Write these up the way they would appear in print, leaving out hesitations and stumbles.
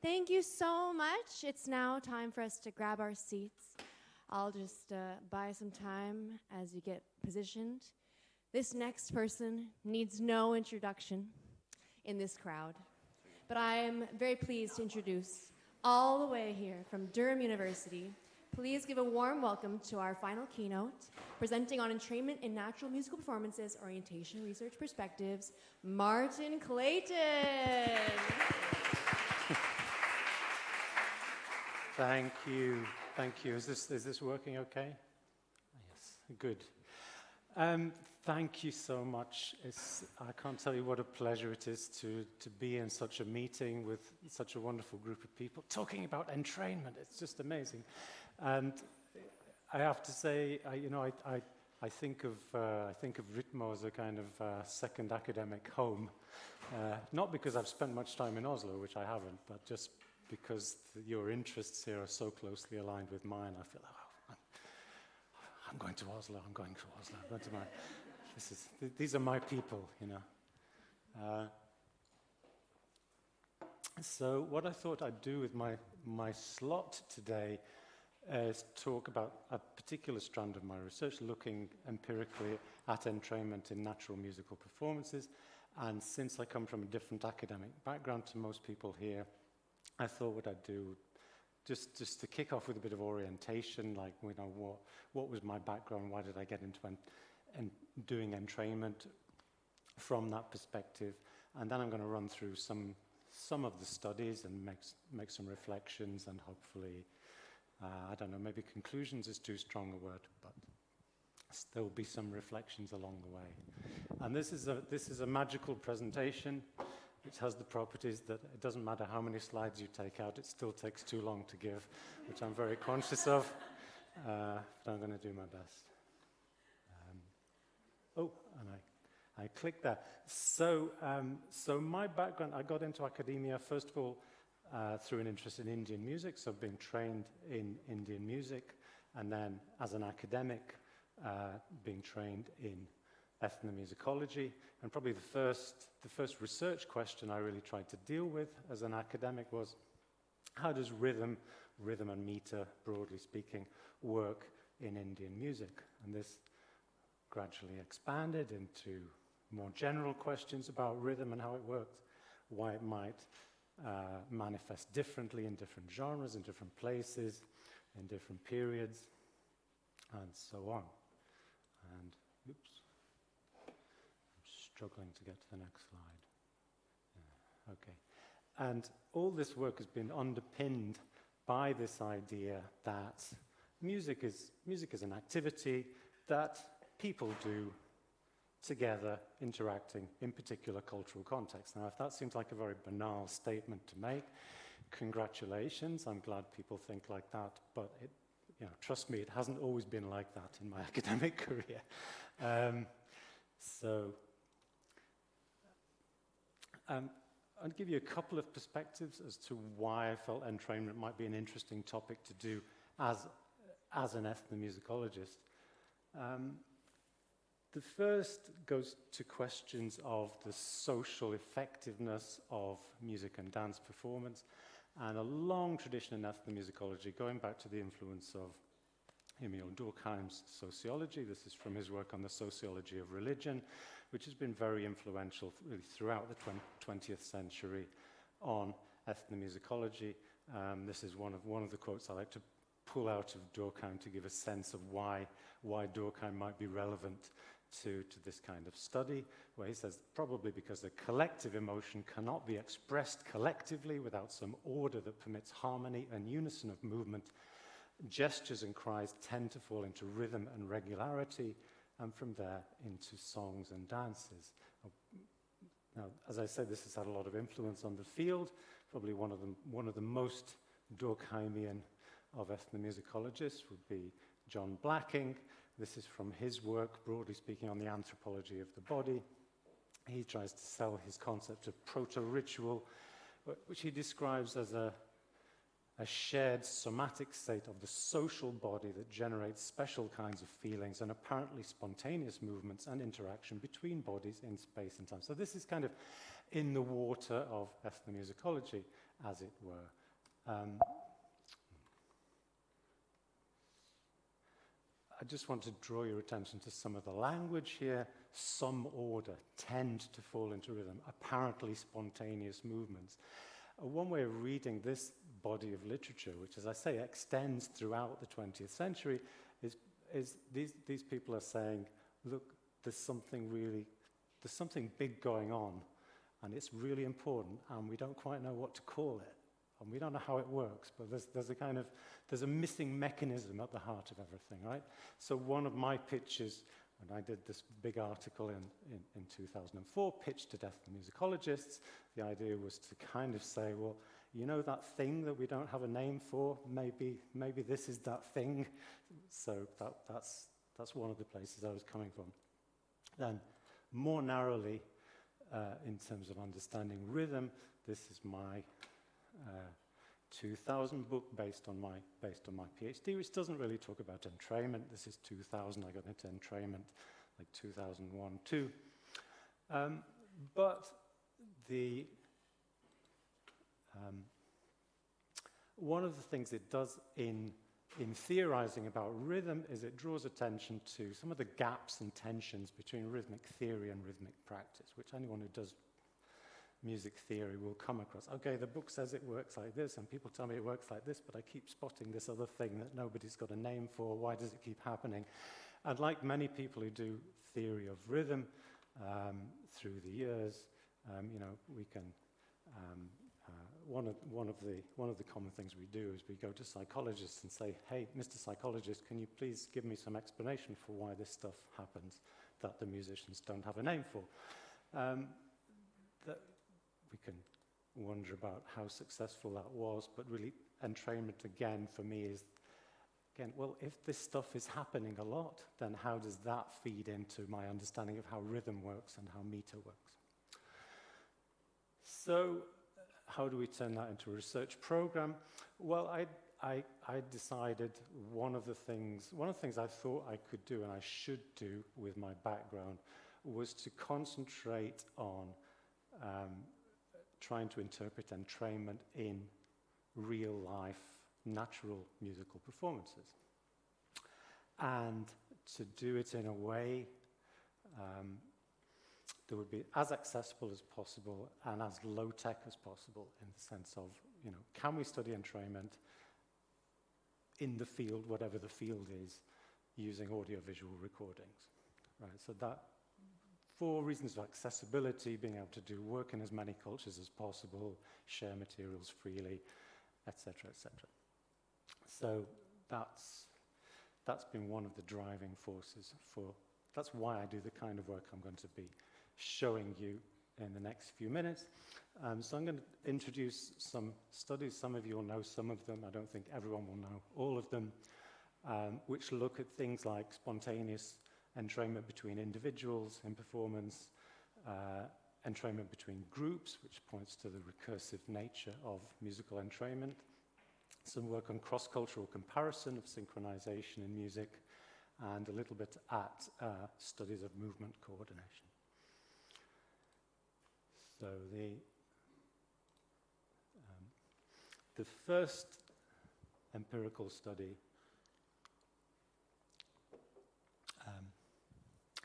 Thank you so much. It's now time for us to grab our seats. I'll just buy some time as you get positioned. This next person needs no introduction in this crowd, but I am very pleased to introduce all the way here from Durham University. Please give a warm welcome to our final keynote, presenting on entrainment in natural musical performances, orientation, research perspectives, Martin Clayton. Thank you. Thank you. Is this working okay? Yes, good. Thank you so much. I can't tell you what a pleasure it is to be in such a meeting with such a wonderful group of people talking about entrainment. It's just amazing. And I have to say, I think of RITMO as a kind of second academic home. Not because I've spent much time in Oslo, which I haven't, but just because your interests here are so closely aligned with mine. I feel, I'm going to Oslo, I'm going to Oslo, I'm going to these are my people, you know. So what I thought I'd do with my slot today is talk about a particular strand of my research, looking empirically at entrainment in natural musical performances. And since I come from a different academic background to most people here, I thought what I'd do, just to kick off with a bit of orientation, like, you know, what was my background, why did I get into doing entrainment from that perspective, and then I'm going to run through some of the studies and make some reflections, and hopefully, I don't know, maybe conclusions is too strong a word, but there will be some reflections along the way. And this is a magical presentation. It has the properties that it doesn't matter how many slides you take out, it still takes too long to give, which I'm very conscious of, but I'm going to do my best. And I clicked that. So my background, I got into academia, first of all, through an interest in Indian music, so I've been trained in Indian music, and then as an academic, being trained in ethnomusicology, and probably the first research question I really tried to deal with as an academic was, how does rhythm and meter, broadly speaking, work in Indian music? And this gradually expanded into more general questions about rhythm and how it works, why it might manifest differently in different genres, in different places, in different periods, and so on. And, oops. Struggling to get to the next slide. Yeah, okay. And all this work has been underpinned by this idea that music is an activity that people do together, interacting in particular cultural contexts. Now, if that seems like a very banal statement to make, congratulations, I'm glad people think like that, but trust me, it hasn't always been like that in my academic career. I'll give you a couple of perspectives as to why I felt entrainment might be an interesting topic to do as an ethnomusicologist. The first goes to questions of the social effectiveness of music and dance performance, and a long tradition in ethnomusicology going back to the influence of Emil Durkheim's sociology. This is from his work on the sociology of religion, which has been very influential really throughout the 20th century on ethnomusicology. This is one of the quotes I like to pull out of Durkheim to give a sense of why Durkheim might be relevant to this kind of study, where he says, probably because the collective emotion cannot be expressed collectively without some order that permits harmony and unison of movement, gestures and cries tend to fall into rhythm and regularity, and from there into songs and dances. Now, as I said, this has had a lot of influence on the field. Probably one of the most Durkheimian of ethnomusicologists would be John Blacking. This is from his work, broadly speaking, on the anthropology of the body. He tries to sell his concept of proto-ritual, which he describes as a shared somatic state of the social body that generates special kinds of feelings and apparently spontaneous movements and interaction between bodies in space and time. So this is kind of in the water of ethnomusicology, as it were. I just want to draw your attention to some of the language here. Some order, tend to fall into rhythm, apparently spontaneous movements. One way of reading this body of literature, which, as I say, extends throughout the 20th century, is these people are saying, look, there's something big going on, and it's really important, and we don't quite know what to call it, and we don't know how it works, but there's a missing mechanism at the heart of everything, right? So one of my pitches, when I did this big article in 2004, pitched to ethnomusicologists, the idea was to kind of say, well, you know that thing that we don't have a name for? Maybe this is that thing. So that's one of the places I was coming from. Then, more narrowly, in terms of understanding rhythm, this is my 2000 book based on my PhD, which doesn't really talk about entrainment. This is 2000. I got into entrainment like 2001 too. But one of the things it does in theorizing about rhythm is it draws attention to some of the gaps and tensions between rhythmic theory and rhythmic practice, which anyone who does music theory will come across. Okay, the book says it works like this, and people tell me it works like this, but I keep spotting this other thing that nobody's got a name for. Why does it keep happening? And like many people who do theory of rhythm through the years, we can. One of the common things we do is we go to psychologists and say, "Hey, Mr. Psychologist, can you please give me some explanation for why this stuff happens that the musicians don't have a name for?" That we can wonder about how successful that was, but really entrainment again for me is, well, if this stuff is happening a lot, then how does that feed into my understanding of how rhythm works and how meter works? So how do we turn that into a research program? Well, I decided one of the things I thought I could do and I should do with my background was to concentrate on trying to interpret entrainment in real-life, natural musical performances. And to do it in a way that would be as accessible as possible and as low-tech as possible, in the sense of, can we study entrainment in the field, whatever the field is, using audiovisual recordings, right? So that, for reasons of accessibility, being able to do work in as many cultures as possible, share materials freely, etc., etc. So that's been one of the driving forces that's why I do the kind of work I'm going to be showing you in the next few minutes. So I'm going to introduce some studies. Some of you will know some of them. I don't think everyone will know all of them, which look at things like spontaneous entrainment between individuals in performance, entrainment between groups, which points to the recursive nature of musical entrainment, some work on cross-cultural comparison of synchronization in music, and a little bit at studies of movement coordination. So the first empirical study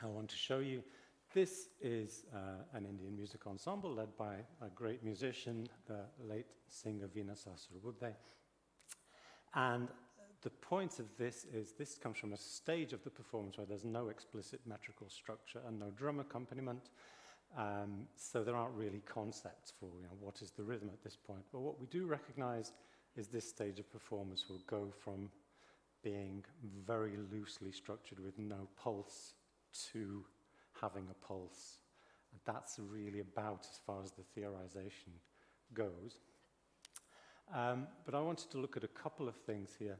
I want to show you, this is an Indian music ensemble led by a great musician, the late singer Veena Sahasrabudhe. And the point of this is this comes from a stage of the performance where there's no explicit metrical structure and no drum accompaniment. So there aren't really concepts for what is the rhythm at this point. But what we do recognize is this stage of performance will go from being very loosely structured with no pulse to having a pulse. And that's really about as far as the theorization goes. But I wanted to look at a couple of things here.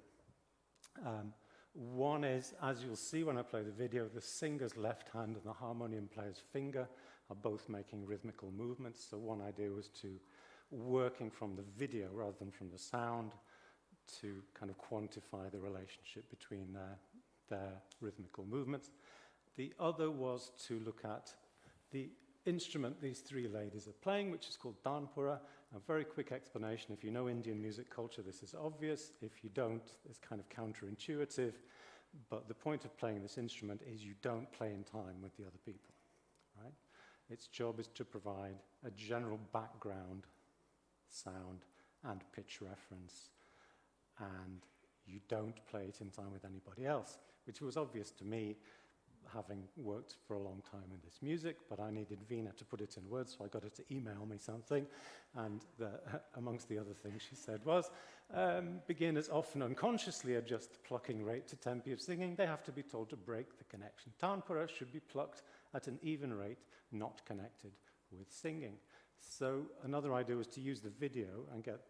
One is, as you'll see when I play the video, the singer's left hand and the harmonium player's finger are both making rhythmical movements. So one idea was to, working from the video rather than from the sound, to kind of quantify the relationship between their rhythmical movements. The other was to look at the instrument these three ladies are playing, which is called tanpura. A very quick explanation. If you know Indian music culture, this is obvious. If you don't, it's kind of counterintuitive. But the point of playing this instrument is you don't play in time with the other people, right? Its job is to provide a general background sound and pitch reference, and you don't play it in time with anybody else, which was obvious to me, having worked for a long time in this music, but I needed Veena to put it in words, so I got her to email me something, and amongst the other things she said was, beginners often unconsciously adjust the plucking rate to tempi of singing. They have to be told to break the connection. Tanpura should be plucked at an even rate, not connected with singing. So another idea was to use the video and get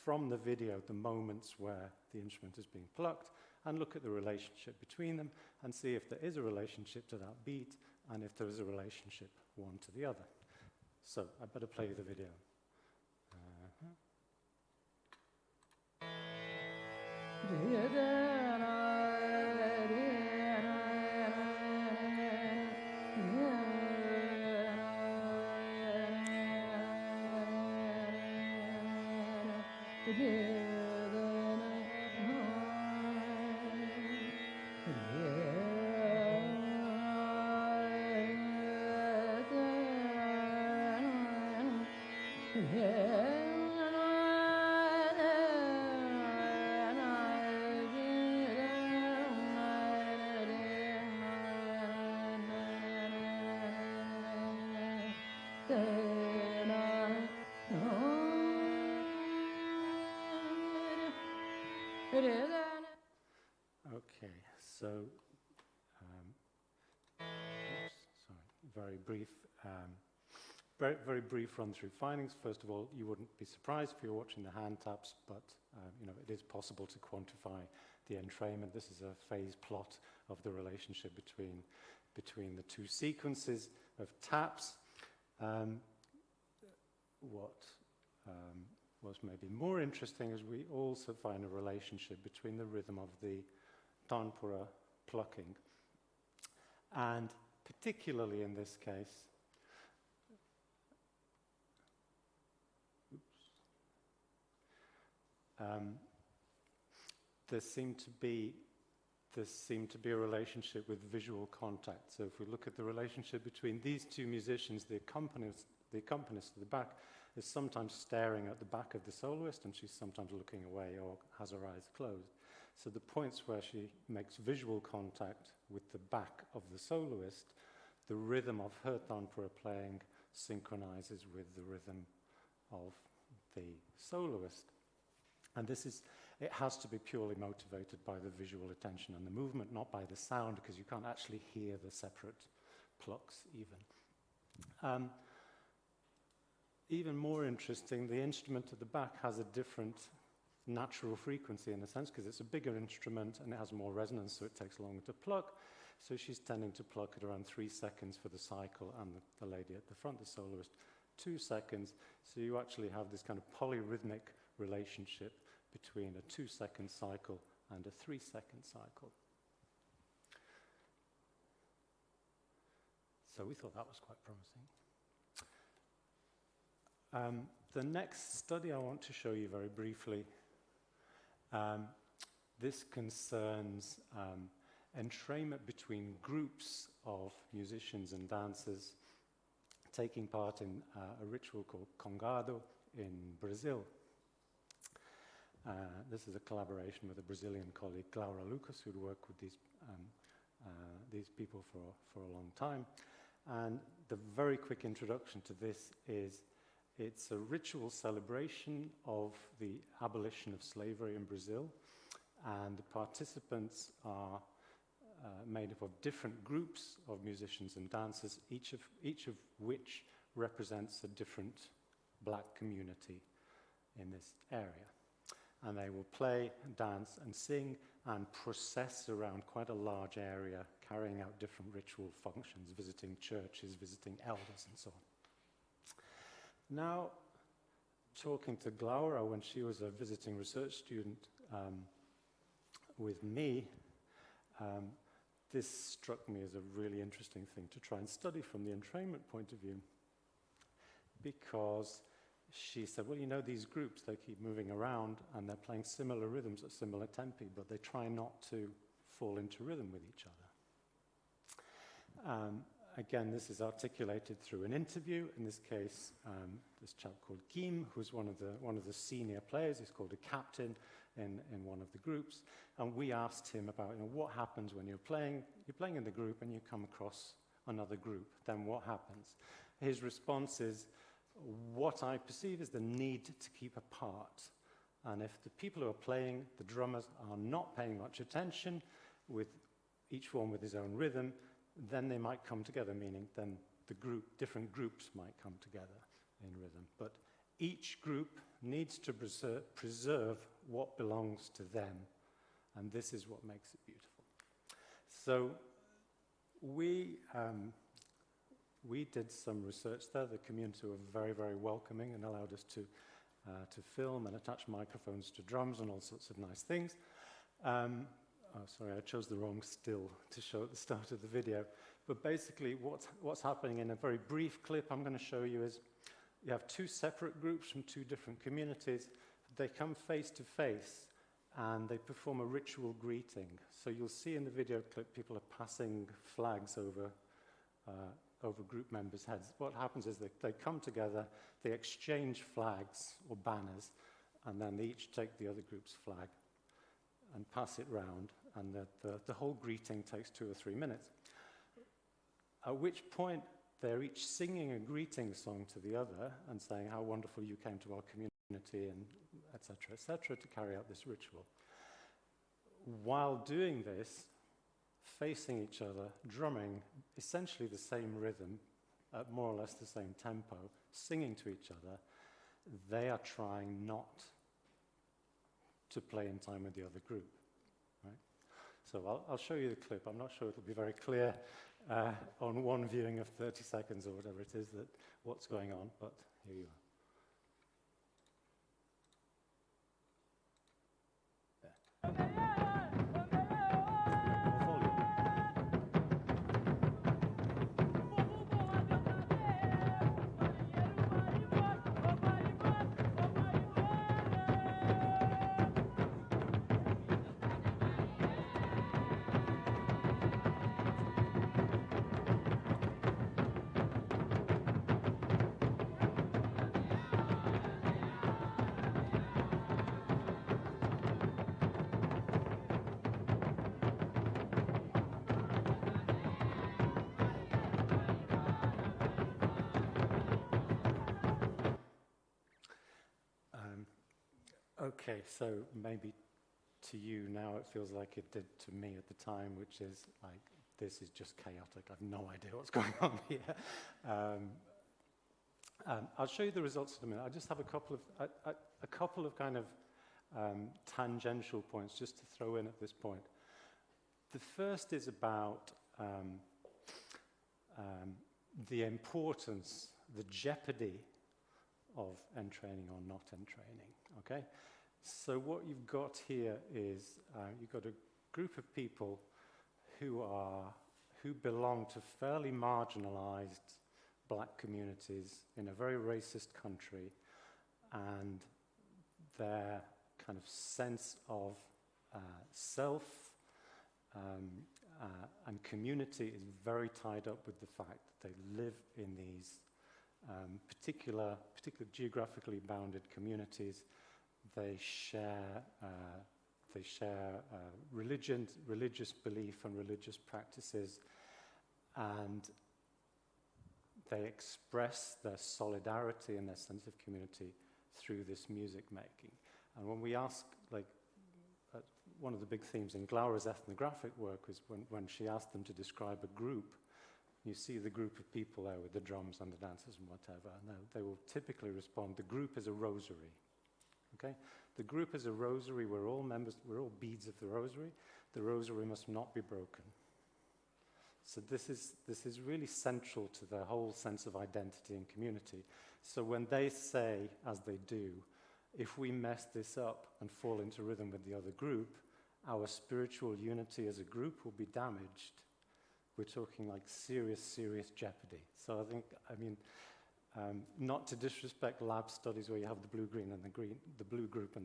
from the video the moments where the instrument is being plucked, and look at the relationship between them and see if there is a relationship to that beat and if there is a relationship one to the other. So I better play you the video. Okay, so very brief, very brief run through findings. First of all, you wouldn't be surprised if you're watching the hand taps, but it is possible to quantify the entrainment. This is a phase plot of the relationship between the two sequences of taps. What was maybe more interesting is we also find a relationship between the rhythm of the tanpura plucking, and particularly in this case, there seemed to be a relationship with visual contact. So if we look at the relationship between these two musicians, the accompanist at the back is sometimes staring at the back of the soloist, and she's sometimes looking away or has her eyes closed. So the points where she makes visual contact with the back of the soloist, the rhythm of her tanpura playing synchronizes with the rhythm of the soloist. And it has to be purely motivated by the visual attention and the movement, not by the sound, because you can't actually hear the separate plucks even. Even more interesting, the instrument at the back has a different natural frequency in a sense, because it's a bigger instrument and it has more resonance, so it takes longer to pluck. So she's tending to pluck at around 3 seconds for the cycle, and the lady at the front, the soloist, 2 seconds. So you actually have this kind of polyrhythmic relationship between a 2-second cycle and a 3-second cycle. So we thought that was quite promising. The next study I want to show you very briefly, this concerns entrainment between groups of musicians and dancers taking part in a ritual called Kongado in Brazil. This is a collaboration with a Brazilian colleague, Laura Lucas, who'd worked with these people for a long time. And the very quick introduction to this is it's a ritual celebration of the abolition of slavery in Brazil, and the participants are made up of different groups of musicians and dancers, each of which represents a different black community in this area. And they will play, dance, and sing, and process around quite a large area, carrying out different ritual functions, visiting churches, visiting elders, and so on. Now, talking to Glaura when she was a visiting research student with me, this struck me as a really interesting thing to try and study from the entrainment point of view, because she said, well, you know, these groups, they keep moving around and they're playing similar rhythms at similar tempi, but they try not to fall into rhythm with each other. Again, this is articulated through an interview. In this case, this chap called Kim, who's one of the senior players, he's called a captain in one of the groups, and we asked him about, you know, what happens when you're playing in the group and you come across another group, then what happens? His response is, what I perceive is the need to keep apart. And if the people who are playing, the drummers, are not paying much attention, with each one with his own rhythm, then they might come together, meaning then different groups might come together in rhythm. But each group needs to preserve what belongs to them, and this is what makes it beautiful. So we did some research there. The community were very, very welcoming and allowed us to film and attach microphones to drums and all sorts of nice things. Oh, sorry, I chose the wrong still to show at the start of the video. But basically, what's happening in a very brief clip I'm going to show you is you have two separate groups from two different communities. They come face to face and they perform a ritual greeting. So you'll see in the video clip people are passing flags over group members' heads. What happens is they come together, they exchange flags or banners, and then they each take the other group's flag and pass it round, and the whole greeting takes 2 or 3 minutes. At which point, they're each singing a greeting song to the other and saying how wonderful you came to our community, and et cetera, to carry out this ritual. While doing this, facing each other, drumming essentially the same rhythm, at more or less the same tempo, singing to each other, they are trying not to play in time with the other group. Right? So I'll show you the clip. I'm not sure it'll be very clear on one viewing of 30 seconds or whatever it is that what's going on, but here you are. There. Okay, so maybe to you now it feels like it did to me at the time, which is like, this is just chaotic. I have no idea what's going on here. I'll show you the results in a minute. I just have a couple of kind of tangential points just to throw in at this point. The first is about the importance, the jeopardy of entraining or not entraining, okay? So what you've got here is you've got a group of people who belong to fairly marginalized black communities in a very racist country, and their kind of sense of self and community is very tied up with the fact that they live in these particular geographically bounded communities. They share religious belief and religious practices, and they express their solidarity and their sense of community through this music making. And when we ask, like, one of the big themes in Glaura's ethnographic work was when she asked them to describe a group, you see the group of people there with the drums and the dancers and whatever, and they will typically respond, the group is a rosary. Okay? The group is a rosary, we're all members, we're all beads of the rosary. The rosary must not be broken. So this is really central to their whole sense of identity and community. So when they say, as they do, if we mess this up and fall into rhythm with the other group, our spiritual unity as a group will be damaged. We're talking like serious, serious jeopardy. So I mean, not to disrespect lab studies where you have the blue group and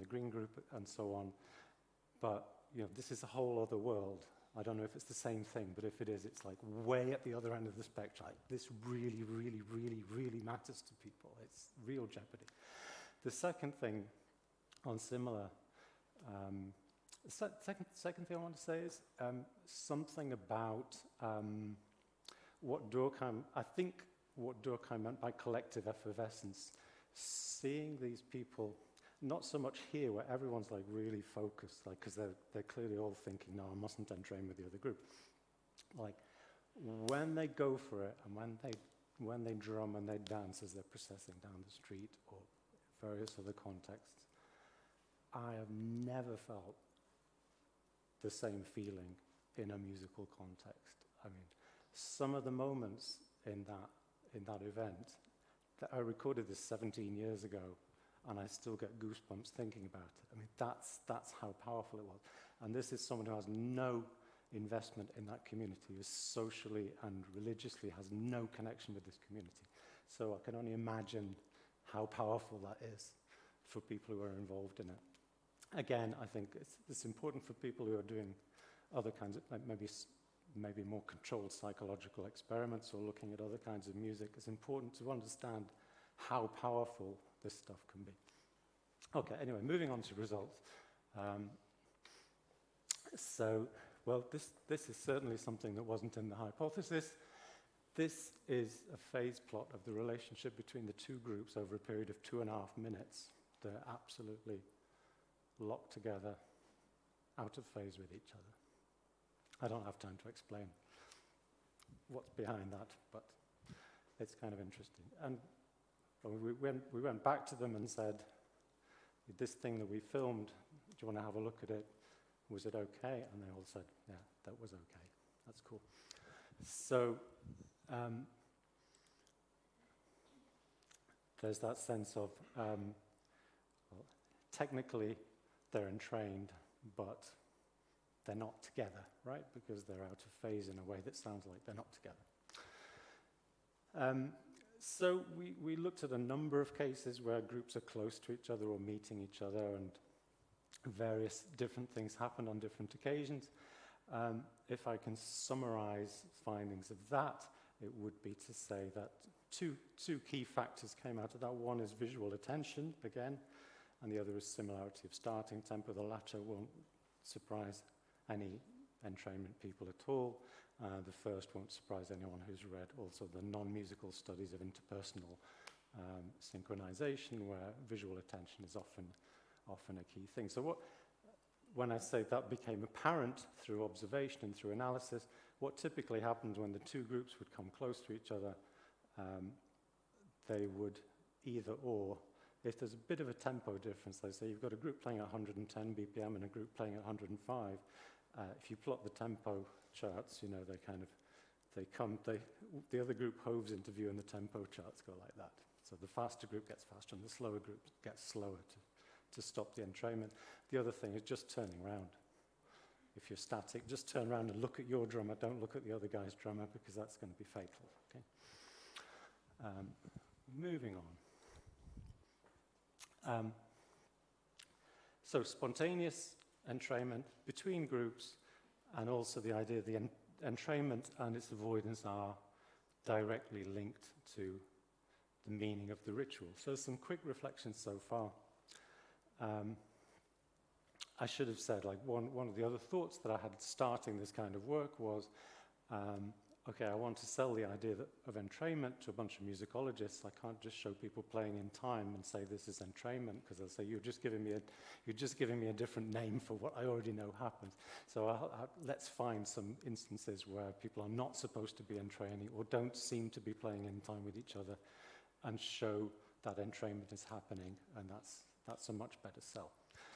the green group and so on, but this is a whole other world. I don't know if it's the same thing, but if it is, it's like way at the other end of the spectrum. Like, this really, really, really, really matters to people. It's real jeopardy. The second thing on similar, second thing I want to say is something about what Durkheim meant by collective effervescence. Seeing these people, not so much here where everyone's like really focused, like because they're clearly all thinking, no, I mustn't entrain with the other group. Like when they go for it and when they drum and they dance as they're processing down the street or various other contexts, I have never felt the same feeling in a musical context. I mean, some of the moments in that event, that I recorded this 17 years ago, and I still get goosebumps thinking about it. I mean, that's how powerful it was. And this is someone who has no investment in that community, who socially and religiously has no connection with this community. So I can only imagine how powerful that is for people who are involved in it. Again, I think it's important for people who are doing other kinds of, like maybe more controlled psychological experiments or looking at other kinds of music. It's important to understand how powerful this stuff can be. Okay, anyway, moving on to results. Well, this is certainly something that wasn't in the hypothesis. This is a phase plot of the relationship between the two groups over a period of 2.5 minutes. They're absolutely locked together, out of phase with each other. I don't have time to explain what's behind that, but it's kind of interesting. And we went back to them and said, this thing that we filmed, do you want to have a look at it? Was it okay? And they all said, yeah, that was okay. That's cool. So there's that sense of, well, technically they're entrained, but they're not together, right? Because they're out of phase in a way that sounds like they're not together. So we looked at a number of cases where groups are close to each other or meeting each other, and various different things happened on different occasions. If I can summarize findings of that, it would be to say that two key factors came out of that. One is visual attention, again, and the other is similarity of starting tempo. The latter won't surprise any entrainment people at all. The first won't surprise anyone who's read also the non-musical studies of interpersonal synchronization, where visual attention is often a key thing. So when I say that became apparent through observation and through analysis, what typically happens when the two groups would come close to each other, they would either or, if there's a bit of a tempo difference, let's say you've got a group playing at 110 BPM and a group playing at 105, if you plot the tempo charts, the other group hoves into view and the tempo charts go like that. So the faster group gets faster and the slower group gets slower to stop the entrainment. The other thing is just turning around. If you're static, just turn around and look at your drummer, don't look at the other guy's drummer, because that's going to be fatal. Okay? Moving on. So spontaneous entrainment between groups, and also the idea of the entrainment and its avoidance are directly linked to the meaning of the ritual. So some quick reflections so far. I should have said, like, one of the other thoughts that I had starting this kind of work was, okay, I want to sell the idea of entrainment to a bunch of musicologists. I can't just show people playing in time and say this is entrainment, because they'll say you're just giving me a different name for what I already know happens. So let's find some instances where people are not supposed to be entraining or don't seem to be playing in time with each other, and show that entrainment is happening, and that's a much better sell.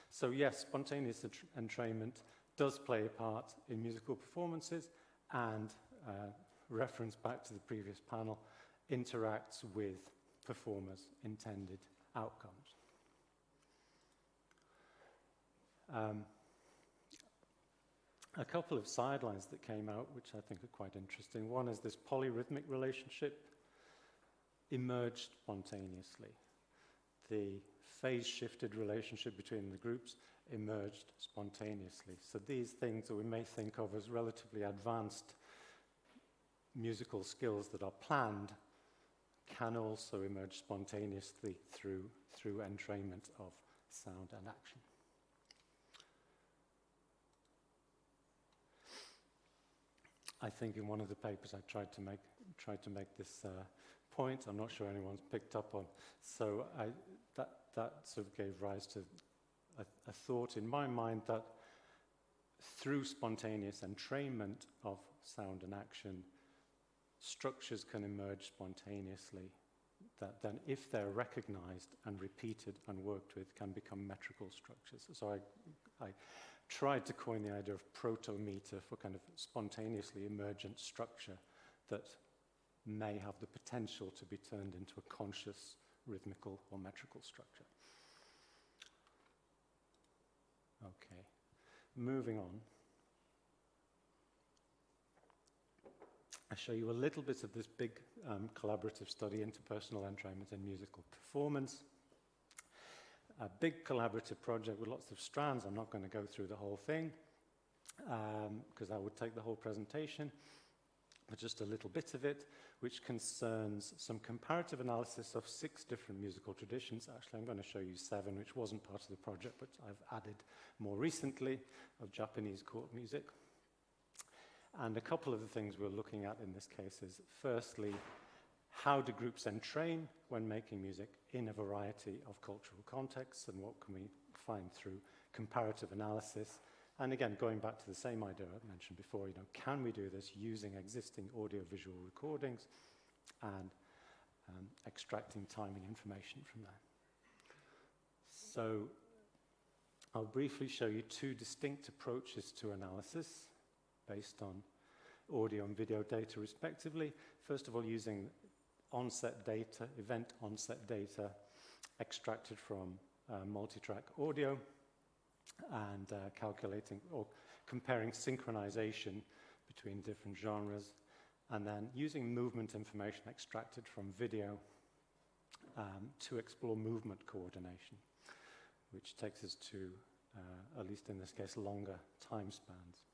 So yes, spontaneous entrainment does play a part in musical performances, and reference back to the previous panel, interacts with performers' intended outcomes. A couple of sidelines that came out, which I think are quite interesting. One is this polyrhythmic relationship emerged spontaneously. The phase-shifted relationship between the groups emerged spontaneously. So these things that we may think of as relatively advanced musical skills that are planned can also emerge spontaneously through entrainment of sound and action. I think in one of the papers I tried to make this point. I'm not sure anyone's picked up on. So that sort of gave rise to a thought in my mind that through spontaneous entrainment of sound and action, structures can emerge spontaneously that then, if they're recognized and repeated and worked with, can become metrical structures. So I tried to coin the idea of proto-meter for kind of spontaneously emergent structure that may have the potential to be turned into a conscious rhythmical or metrical structure. Okay, moving on. I show you a little bit of this big collaborative study, Interpersonal Entrainment in Musical Performance. A big collaborative project with lots of strands. I'm not going to go through the whole thing because that would take the whole presentation, but just a little bit of it, which concerns some comparative analysis of 6 different musical traditions. Actually, I'm going to show you 7, which wasn't part of the project, but I've added more recently, of Japanese court music. And a couple of the things we're looking at in this case is, firstly, how do groups entrain when making music in a variety of cultural contexts, and what can we find through comparative analysis? And again, going back to the same idea I mentioned before, can we do this using existing audiovisual recordings and extracting timing information from that? So I'll briefly show you 2 distinct approaches to analysis based on audio and video data respectively. First of all, using onset data, event onset data extracted from multi-track audio, and calculating or comparing synchronization between different genres, and then using movement information extracted from video to explore movement coordination, which takes us to, at least in this case, longer time spans.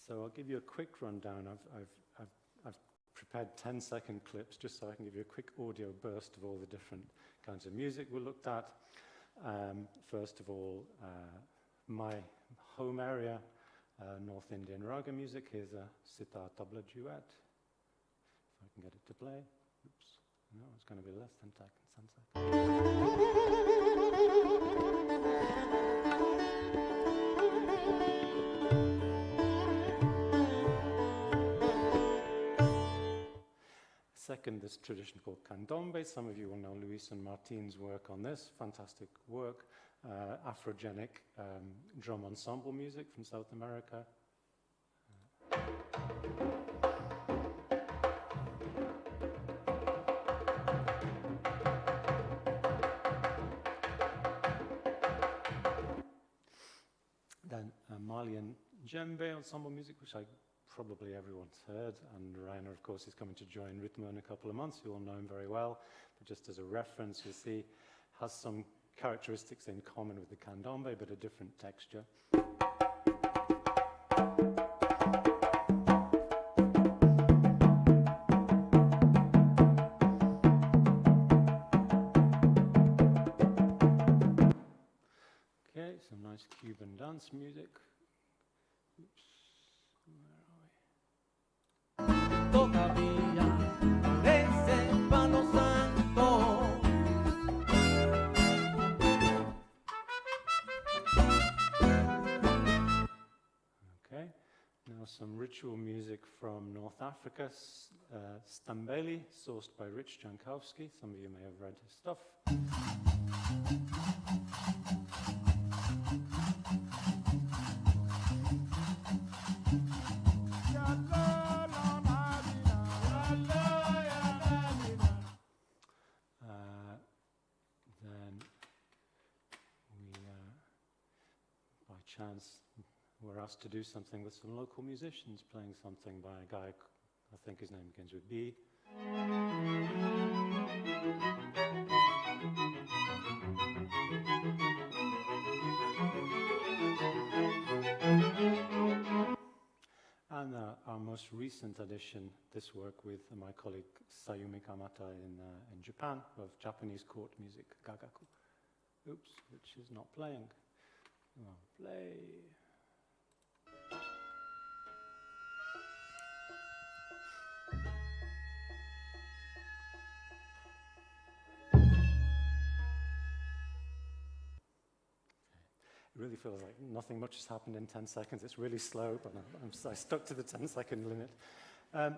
So I'll give you a quick rundown. I've prepared 10-second clips just so I can give you a quick audio burst of all the different kinds of music we looked at. First of all, my home area, North Indian raga music. Here's a sitar tabla duet. If I can get it to play. Oops. No, it's going to be less than 10 seconds. Second, this tradition called candombe. Some of you will know Luis and Martin's work on this. Fantastic work. Afrogenic drum ensemble music from South America. Then Malian djembe ensemble music, which probably everyone's heard, and Rainer, of course, is coming to join RITMO in a couple of months. You all know him very well, but just as a reference, you see, has some characteristics in common with the candombe, but a different texture. Okay, some nice Cuban dance music. Oops. Todavía ese palo santo. Okay, now some ritual music from North Africa, Stambeli, sourced by Rich Jankowski. Some of you may have read his stuff. chance, we're asked to do something with some local musicians, playing something by a guy, I think his name begins with B. And our most recent addition, this work with my colleague Sayumi Kamata in Japan, of Japanese court music, Gagakuoops, which is not playing. Well, play. It really feels like nothing much has happened in 10 seconds. It's really slow, but I stuck to the 10-second limit.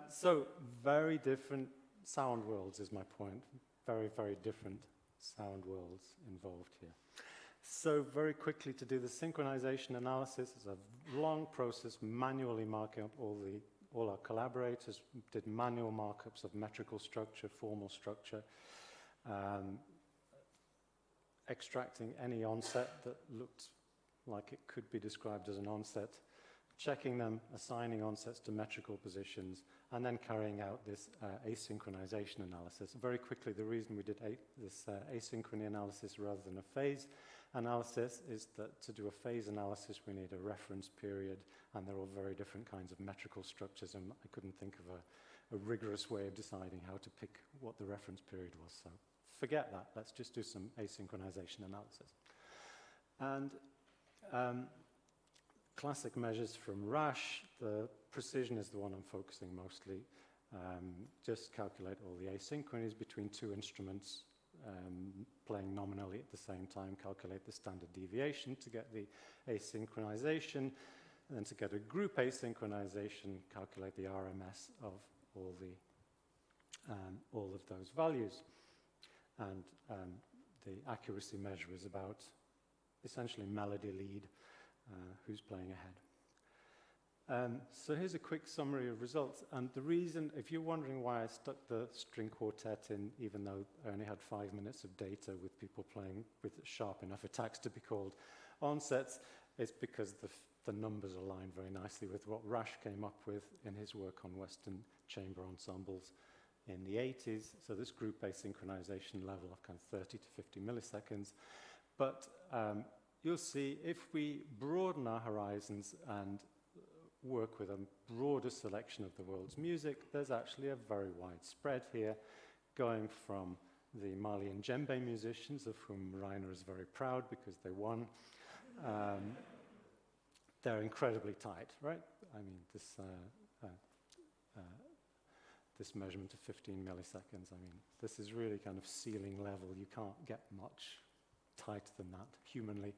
So very different sound worlds is my point. Very, very different sound worlds involved here. So very quickly to do the synchronization analysis is a long process, manually marking up all our collaborators, did manual markups of metrical structure, formal structure, extracting any onset that looked like it could be described as an onset, checking them, assigning onsets to metrical positions, and then carrying out this asynchronization analysis. Very quickly, the reason we did this asynchrony analysis rather than a phase analysis is that to do a phase analysis, we need a reference period, and they're all very different kinds of metrical structures, and I couldn't think of a rigorous way of deciding how to pick what the reference period was. So forget that. Let's just do some asynchronization analysis. And classic measures from RASH, the precision is the one I'm focusing mostly. Just calculate all the asynchronies between two instruments playing nominally at the same time, calculate the standard deviation to get the asynchronization, and then to get a group asynchronization, calculate the RMS of all of those values. And the accuracy measure is about essentially melody lead, who's playing ahead. So here's a quick summary of results. And the reason, if you're wondering why I stuck the string quartet in, even though I only had 5 minutes of data with people playing with sharp enough attacks to be called onsets, it's because the numbers align very nicely with what Rasch came up with in his work on Western chamber ensembles in the 80s. So this group asynchronization level of kind of 30 to 50 milliseconds. But you'll see if we broaden our horizons and work with a broader selection of the world's music, there's actually a very wide spread here, going from the Malian djembe musicians, of whom Rainer is very proud because they won. They're incredibly tight, right? I mean, this measurement of 15 milliseconds, I mean, this is really kind of ceiling level. You can't get much tighter than that humanly.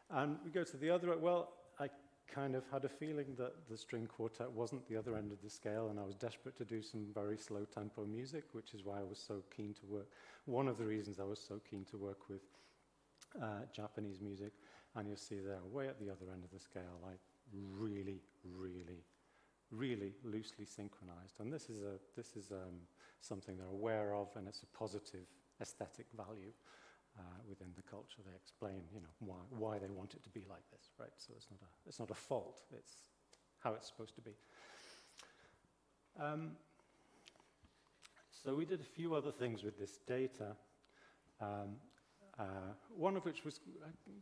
And we go to the other, well, I kind of had a feeling that the string quartet wasn't the other end of the scale, and I was desperate to do some very slow tempo music, which is why I was so keen to work. One of the reasons I was so keen to work with Japanese music, and you'll see they're way at the other end of the scale, like really, really, really loosely synchronized. And this is something they're aware of, and it's a positive aesthetic value within the culture. They explain, you know, why they want it to be like this, right? So it's not a fault. It's how it's supposed to be. So we did a few other things with this data. One of which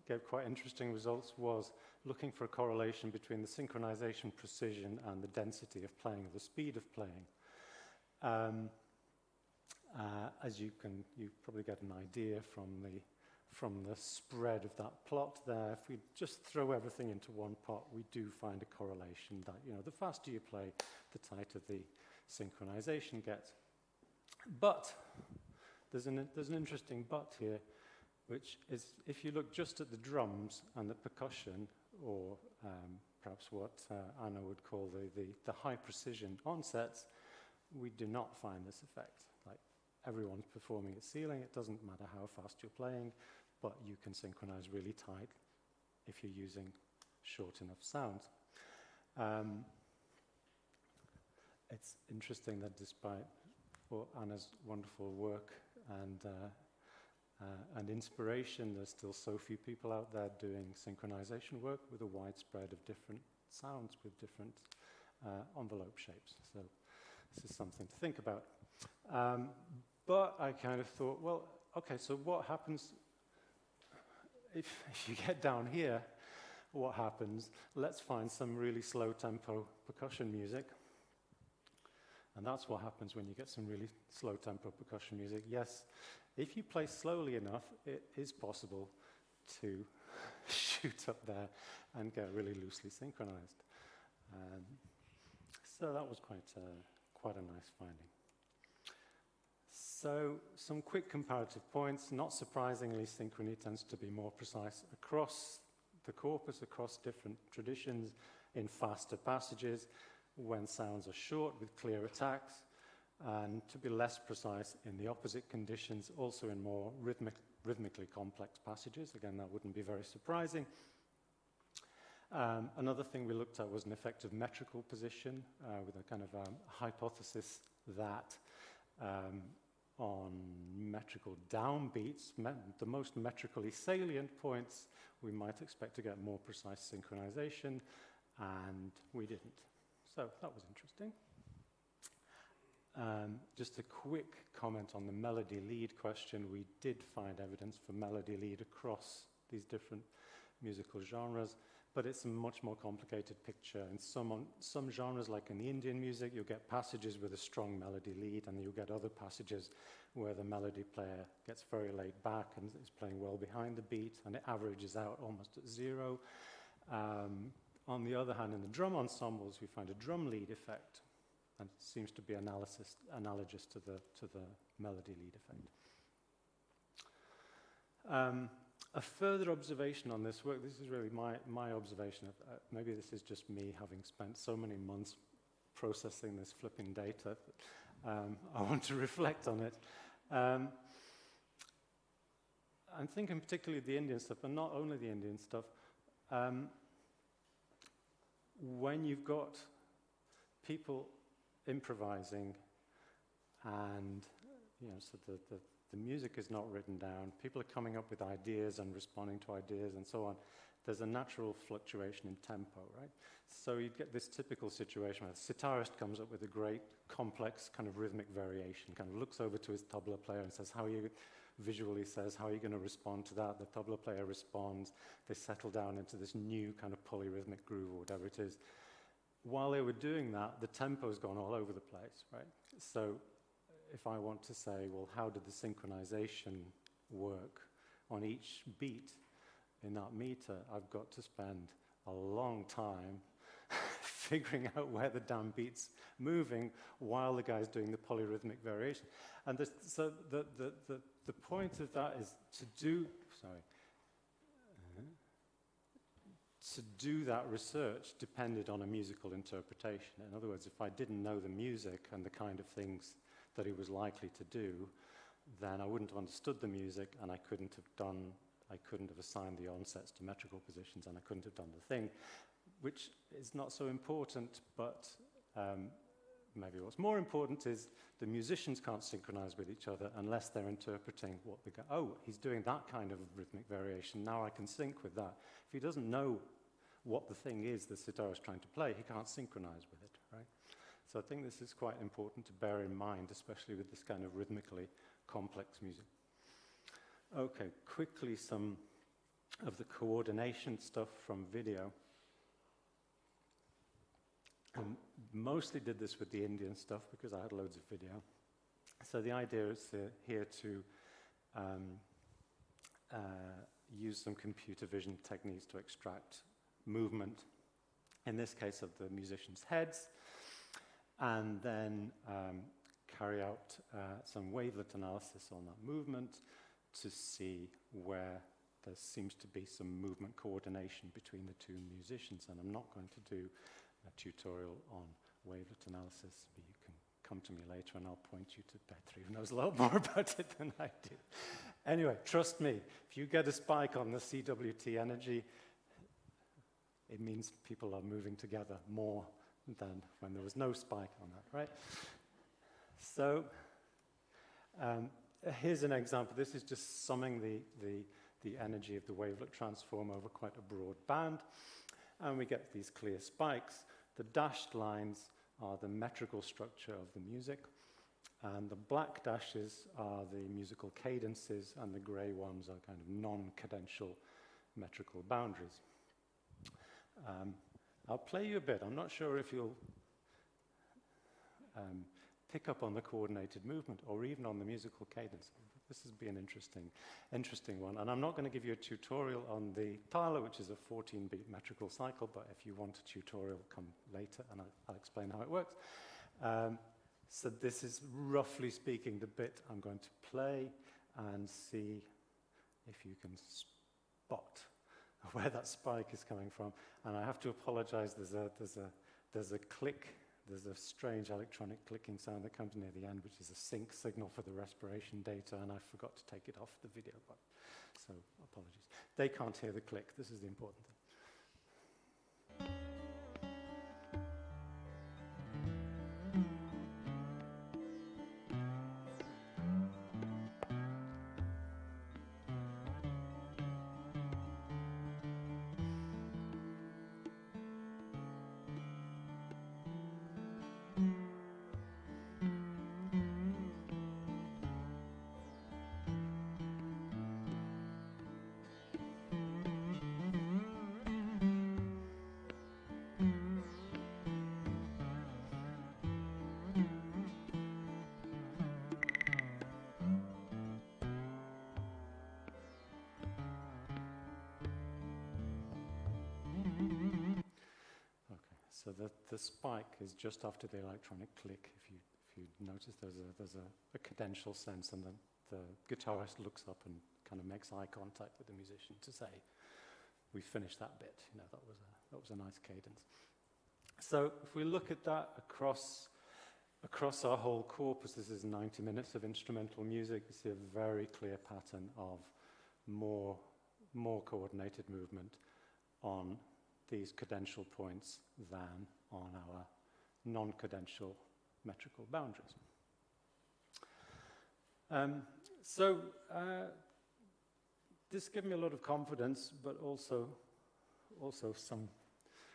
gave quite interesting results was looking for a correlation between the synchronization precision and the density of playing, or the speed of playing. As you probably get an idea from the spread of that plot there. If we just throw everything into one pot, we do find a correlation that, you know, the faster you play, the tighter the synchronization gets. But there's an interesting but here, which is if you look just at the drums and the percussion, or perhaps what Anna would call the high precision onsets, we do not find this effect. Like, everyone's performing at ceiling. It doesn't matter how fast you're playing, but you can synchronize really tight if you're using short enough sounds. It's interesting that despite Anna's wonderful work and and inspiration. There's still so few people out there doing synchronization work with a widespread of different sounds with different envelope shapes. So this is something to think about. But I kind of thought, well, okay, so what happens if you get down here? What happens? Let's find some really slow tempo percussion music. And that's what happens when you get some really slow tempo percussion music. Yes, if you play slowly enough, it is possible to shoot up there and get really loosely synchronized. So that was quite a nice finding. So some quick comparative points. Not surprisingly, synchrony tends to be more precise across the corpus, across different traditions, in faster passages, when sounds are short with clear attacks, and to be less precise in the opposite conditions, also in more rhythmically complex passages. Again, that wouldn't be very surprising. Another thing we looked at was an effective metrical position with a kind of hypothesis that on metrical downbeats, the most metrically salient points, we might expect to get more precise synchronization, and we didn't. So that was interesting. Just a quick comment on the melody lead question. We did find evidence for melody lead across these different musical genres, but it's a much more complicated picture. In some genres, like in the Indian music, you'll get passages with a strong melody lead, and you'll get other passages where the melody player gets very laid back and is playing well behind the beat, and it averages out almost at zero. On the other hand, in the drum ensembles, we find a drum lead effect, and it seems to be analogous to the melody lead effect. A further observation on this work, this is really my observation, maybe this is just me having spent so many months processing this flipping data, I want to reflect on it. I'm thinking particularly of the Indian stuff, but not only the Indian stuff. When you've got people improvising and, you know, so the music is not written down, people are coming up with ideas and responding to ideas and so on, there's a natural fluctuation in tempo, right? So you get this typical situation where the sitarist comes up with a great, complex kind of rhythmic variation, kind of looks over to his tabla player and says, how are you going to respond to that? The tabla player responds, they settle down into this new kind of polyrhythmic groove or whatever it is. While they were doing that, the tempo's gone all over the place, right? So if I want to say, well, how did the synchronization work on each beat in that meter, I've got to spend a long time figuring out where the damn beat's moving while the guy's doing the polyrhythmic variation. And so the point of that is to do that research depended on a musical interpretation. In other words, if I didn't know the music and the kind of things that he was likely to do, then I wouldn't have understood the music, and I couldn't have assigned the onsets to metrical positions, and I couldn't have done the thing, which is not so important, but maybe what's more important is the musicians can't synchronize with each other unless they're interpreting what the guy, oh, he's doing that kind of rhythmic variation, now I can sync with that. If he doesn't know what the thing is the sitar is trying to play, he can't synchronize with it, right? So I think this is quite important to bear in mind, especially with this kind of rhythmically complex music. Okay, quickly some of the coordination stuff from video. Mostly did this with the Indian stuff because I had loads of video. So the idea is here to use some computer vision techniques to extract movement, in this case of the musicians' heads, and then carry out some wavelet analysis on that movement to see where there seems to be some movement coordination between the two musicians. And I'm not going to do a tutorial on wavelet analysis, but you can come to me later and I'll point you to Petri, who knows a lot more about it than I do. Anyway, trust me, if you get a spike on the CWT energy, it means people are moving together more than when there was no spike on that, right? So here's an example. This is just summing the energy of the wavelet transform over quite a broad band. And we get these clear spikes. The dashed lines are the metrical structure of the music. And the black dashes are the musical cadences, and the grey ones are kind of non-cadential metrical boundaries. I'll play you a bit. I'm not sure if you'll pick up on the coordinated movement or even on the musical cadence. This has been an interesting one. And I'm not going to give you a tutorial on the Tyler, which is a 14-beat metrical cycle, but if you want a tutorial, come later and I'll explain how it works. So this is, roughly speaking, the bit I'm going to play and see if you can spot where that spike is coming from. And I have to apologize, there's a click, there's a strange electronic clicking sound that comes near the end, which is a sync signal for the respiration data, and I forgot to take it off the video, so apologies. They can't hear the click, this is the important thing. So the spike is just after the electronic click. If you notice, there's a cadential sense, and the guitarist looks up and kind of makes eye contact with the musician to say, "We finished that bit." You know, that was a nice cadence. So if we look at that across our whole corpus, this is 90 minutes of instrumental music. You see a very clear pattern of more coordinated movement on these cadential points than on our non-cadential metrical boundaries. This gave me a lot of confidence, but also some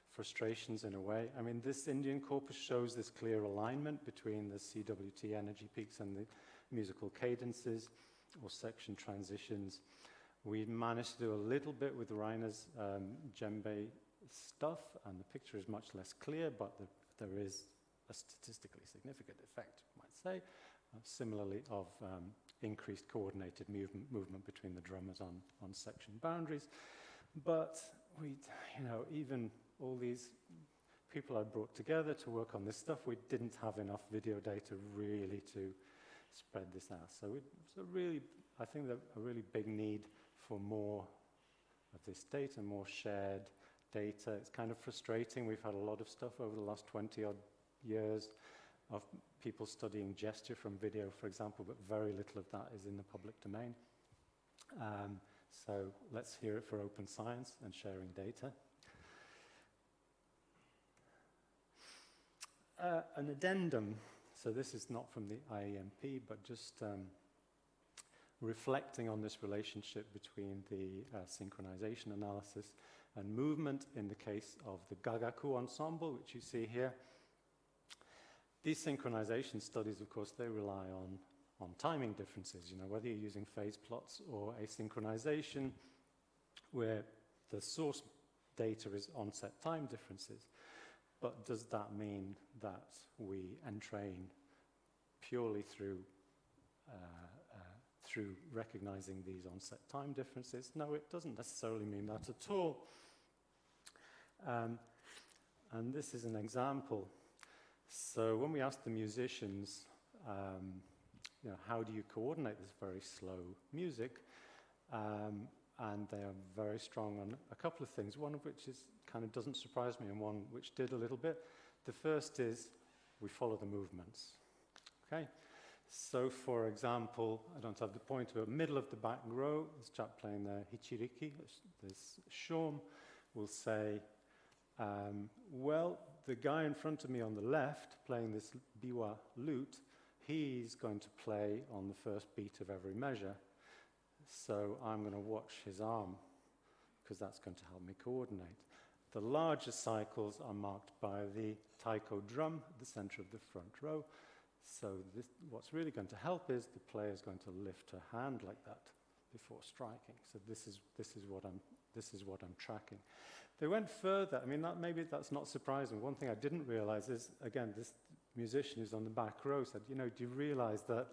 frustrations in a way. I mean, this Indian corpus shows this clear alignment between the CWT energy peaks and the musical cadences or section transitions. We managed to do a little bit with Reiner's djembe stuff, and the picture is much less clear, but there is a statistically significant effect, you might say, similarly of increased coordinated movement between the drummers on section boundaries. But even all these people I brought together to work on this stuff, we didn't have enough video data really to spread this out. So it's I think there's a really big need for more of this data, more shared data. It's kind of frustrating. We've had a lot of stuff over the last 20-odd years of people studying gesture from video, for example, but very little of that is in the public domain. So let's hear it for open science and sharing data. An addendum. So this is not from the IEMP, but just reflecting on this relationship between the synchronization analysis and movement in the case of the Gagakuoops ensemble, which you see here. These synchronization studies, of course, they rely on timing differences, whether you're using phase plots or asynchronization, where the source data is onset time differences. But does that mean that we entrain purely through recognizing these onset time differences? No, it doesn't necessarily mean that at all. And this is an example. So when we asked the musicians, how do you coordinate this very slow music? And they are very strong on a couple of things, one of which is kind of doesn't surprise me and one which did a little bit. The first is we follow the movements. Okay? So, for example, I don't have the pointer, but middle of the back row, this chap playing the hichiriki, this shawm, will say, well, the guy in front of me on the left playing this biwa lute, he's going to play on the first beat of every measure. So I'm going to watch his arm, because that's going to help me coordinate. The larger cycles are marked by the taiko drum at the center of the front row. So what's really going to help is the player is going to lift her hand like that before striking. So this is what I'm tracking. They went further. I mean, maybe that's not surprising. One thing I didn't realize is, again, this musician who's on the back row said, you know, do you realize that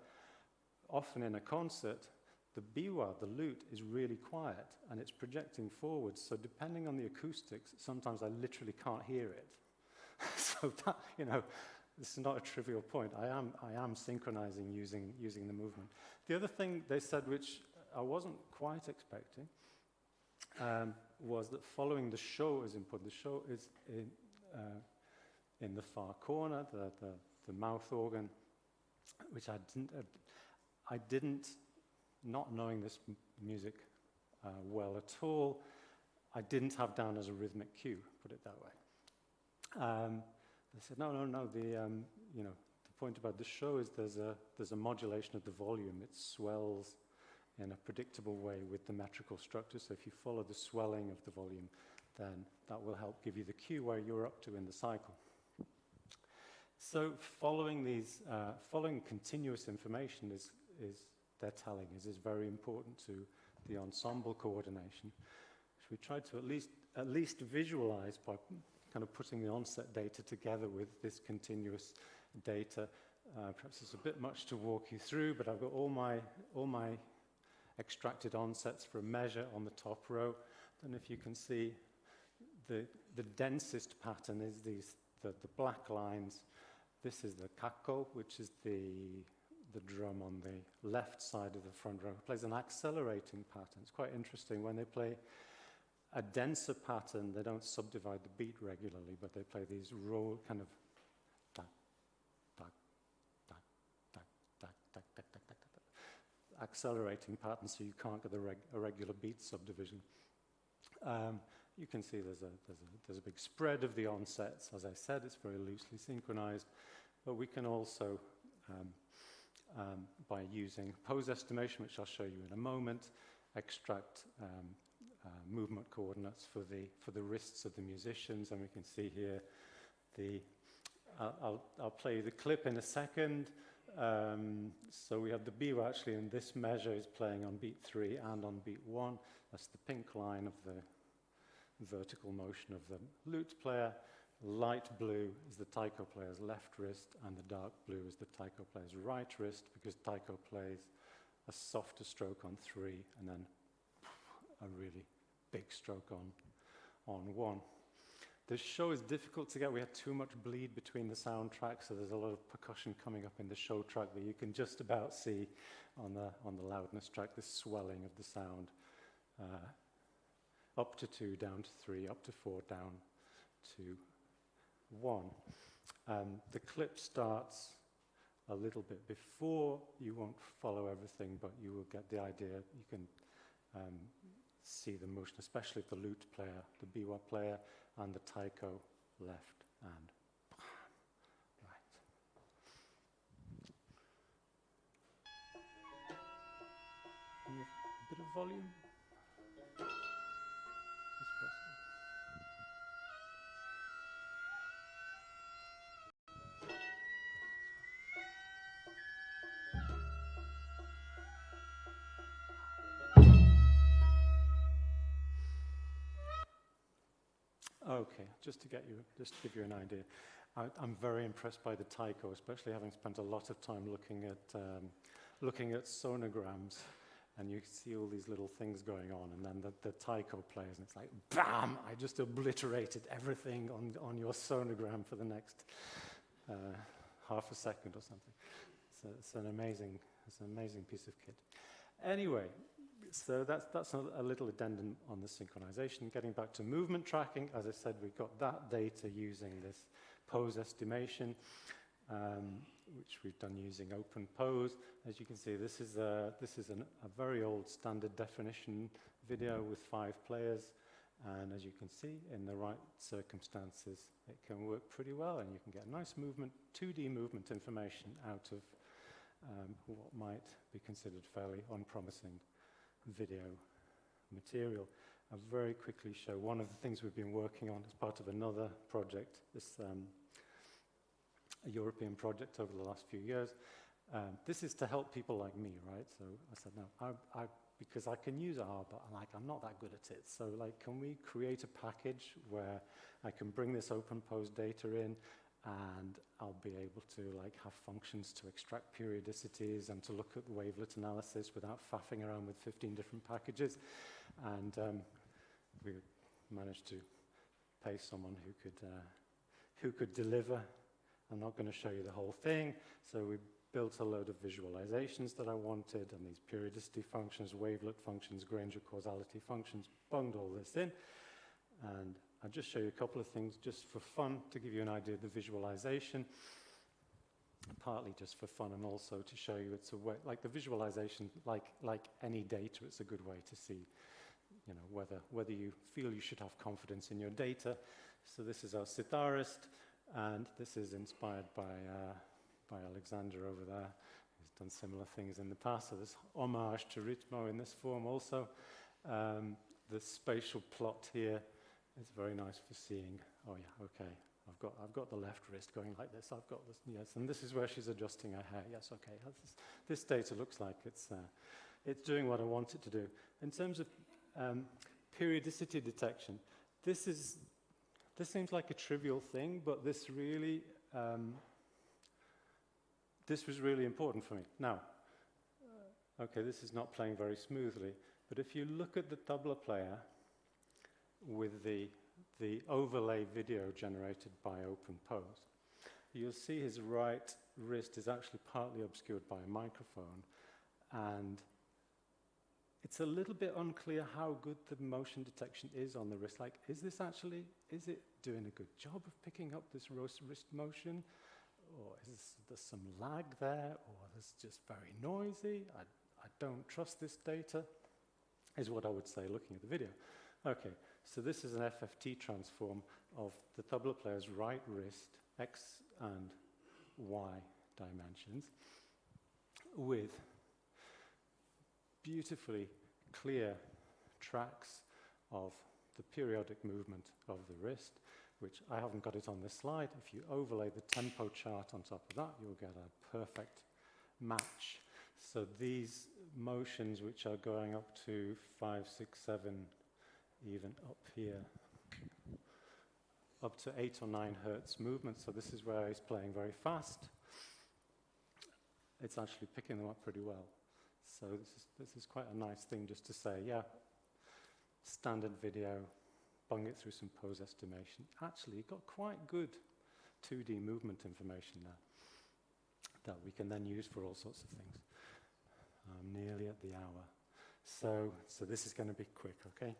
often in a concert, the biwa, the lute, is really quiet and it's projecting forwards. So depending on the acoustics, sometimes I literally can't hear it. So that, you know, this is not a trivial point. I am synchronizing using the movement. The other thing they said, which I wasn't quite expecting, was that following the show as input, the show is in the far corner, the mouth organ, which I didn't, not knowing this music well at all, I didn't have down as a rhythmic cue, put it that way. They said, no, you know, the point about the show is there's a modulation of the volume. It swells in a predictable way with the metrical structure. So if you follow the swelling of the volume, then that will help give you the cue where you're up to in the cycle. So following continuous information is they're telling us is very important to the ensemble coordination, which we tried to at least visualize by kind of putting the onset data together with this continuous data. Perhaps it's a bit much to walk you through, but I've got all my extracted onsets for a measure on the top row. And if you can see, the densest pattern is the black lines. This is the kakko, which is the drum on the left side of the front row. It plays an accelerating pattern. It's quite interesting. When they play a denser pattern, they don't subdivide the beat regularly, but they play these roll kind of accelerating patterns, so you can't get a regular beat subdivision. You can see there's a big spread of the onsets. As I said, it's very loosely synchronized, but we can also, by using pose estimation, which I'll show you in a moment, extract movement coordinates for the wrists of the musicians, and we can see here I'll play you the clip in a second. So we have the biwa actually in this measure is playing on beat 3 and on beat 1. That's the pink line of the vertical motion of the lute player. Light blue is the taiko player's left wrist, and the dark blue is the taiko player's right wrist, because taiko plays a softer stroke on 3 and then a really big stroke on 1. The show is difficult to get. We had too much bleed between the sound tracks, so there's a lot of percussion coming up in the show track that you can just about see on the loudness track, this swelling of the sound. Up to 2, down to 3, up to 4, down to 1. The clip starts a little bit before. You won't follow everything, but you will get the idea. You can see the motion, especially of the lute player, the biwa player, and the taiko left and right. A bit of volume. Is possible. Okay, just to give you an idea, I'm very impressed by the taiko, especially having spent a lot of time looking at sonograms, and you see all these little things going on, and then the taiko plays, and it's like, bam! I just obliterated everything on your sonogram for the next half a second or something. So it's an amazing piece of kit. Anyway. So that's a little addendum on the synchronization. Getting back to movement tracking, as I said, we got that data using this pose estimation, which we've done using open pose. As you can see, this is a very old standard definition video with 5 players, and as you can see, in the right circumstances, it can work pretty well, and you can get nice movement, 2D movement information out what might be considered fairly unpromising video material. I'll very quickly show one of the things we've been working on as part of another project, a European project over the last few years. This is to help people like me, right? So I said, no, because I can use R, but I'm not that good at it. So can we create a package where I can bring this open pose data in, and I'll be able to have functions to extract periodicities and to look at wavelet analysis without faffing around with 15 different packages. And we managed to pay someone who could deliver. I'm not going to show you the whole thing. So we built a load of visualizations that I wanted, and these periodicity functions, wavelet functions, Granger causality functions, bunged all this in. And I'll just show you a couple of things just for fun to give you an idea of the visualization, partly just for fun and also to show you it's a way, the visualization, like any data, it's a good way to see, whether you feel you should have confidence in your data. So this is our sitarist, and this is inspired by Alexander over there. He's done similar things in the past, so there's homage to RITMO in this form also. The spatial plot here is very nice for seeing, oh yeah, okay, I've got the left wrist going like this, I've got this, yes, and this is where she's adjusting her hair, yes, okay, this data looks like it's doing what I want it to do. In terms of periodicity detection, this seems like a trivial thing, but this was really important for me. Now, okay, this is not playing very smoothly, but if you look at the tabla player with the overlay video generated by Open Pose, you'll see his right wrist is actually partly obscured by a microphone, and it's a little bit unclear how good the motion detection is on the wrist. Is it doing a good job of picking up this wrist motion? Or there's some lag there, or it's just very noisy? I don't trust this data, is what I would say looking at the video. Okay, so this is an FFT transform of the tabla player's right wrist, X and Y dimensions, with beautifully clear tracks of the periodic movement of the wrist, which I haven't got it on this slide. If you overlay the tempo chart on top of that, you'll get a perfect match. So these motions, which are going up to 5, 6, 7, even up here, up to 8 or 9 hertz movement. So this is where he's playing very fast. It's actually picking them up pretty well. So this is quite a nice thing just to say, yeah, standard video, bung it through some pose estimation. Actually, it got quite good 2D movement information there that we can then use for all sorts of things. I'm nearly at the hour. So this is going to be quick, okay?